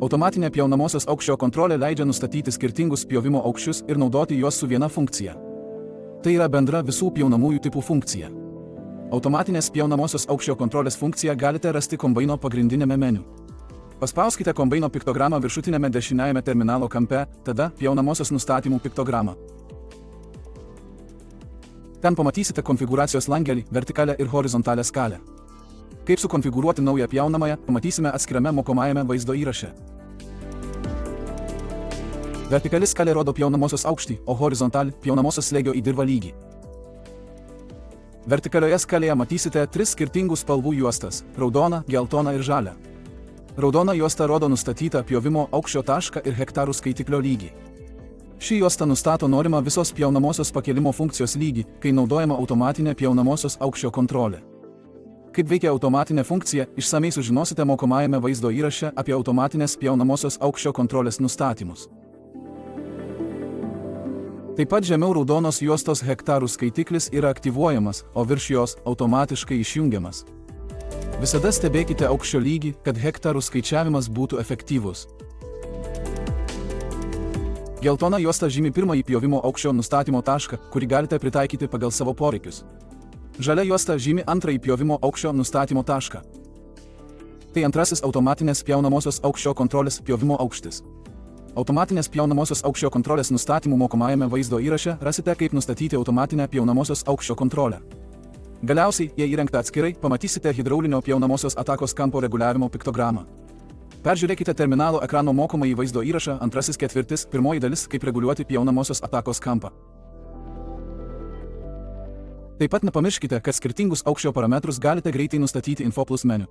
Automatinė pjaunamosios aukščio kontrolė leidžia nustatyti skirtingus pjovimo aukščius ir naudoti juos su viena funkcija. Tai yra bendra visų pjaunamųjų tipų funkcija. Automatinės pjaunamosios aukščio kontrolės funkciją galite rasti kombaino pagrindinėme meniu. Paspauskite kombaino piktogramą viršutinėme dešiniajame terminalo kampe, tada pjaunamosios nustatymų piktogramą. Ten pamatysite konfigūracijos langelį, vertikalę ir horizontalę skalę. Kaip sukonfigūruoti naują pjaunamąją, pamatysime atskirame mokomajame vaizdo įraše. Vertikali skalė rodo pjaunamosios aukštį, o horizontali – pjaunamosios slėgio į dirvą lygį. Vertikalioje skalėje matysite 3 skirtingų spalvų juostas – raudoną, geltoną ir žalią. Raudona juosta rodo nustatytą pjovimo aukščio tašką ir hektarų skaitiklio lygį. Ši juosta nustato norimą visos pjaunamosios pakelimo funkcijos lygį, kai naudojama automatinė pjaunamosios aukščio kontrolė. Kaip veikia automatinė funkcija, išsamiai sužinosite mokomajame vaizdo įraše apie automatinės pjaunamosios aukščio kontrolės nustatymus. Taip pat žemiau raudonos juostos hektarų skaitiklis yra aktyvuojamas, o virš jos automatiškai išjungiamas. Visada stebėkite aukščio lygį, kad hektarų skaičiavimas būtų efektyvus. Geltona juosta žymi pirmąjį pjovimo aukščio nustatymo tašką, kurį galite pritaikyti pagal savo poreikius. Žalia juosta žymi antrąjį pjovimo aukščio nustatymo tašką. Tai antrasis automatinės pjaunamosios aukščio kontrolės pjovimo aukštis. Automatinės pjaunamosios aukščio kontrolės nustatymų mokomajame vaizdo įraše rasite, kaip nustatyti automatinę pjaunamosios aukščio kontrolę. Galiausiai, jei įrengta atskirai, pamatysite hidraulinio pjaunamosios atakos kampo reguliavimo piktogramą. Peržiūrėkite terminalo ekrano mokomąjį vaizdo įrašą, antrasis ketvirtis, pirmoji dalis, kaip reguliuoti pjaunamosios atakos kampą. Taip pat nepamirškite, kad skirtingus aukščio parametrus galite greitai nustatyti InfoPlus meniu.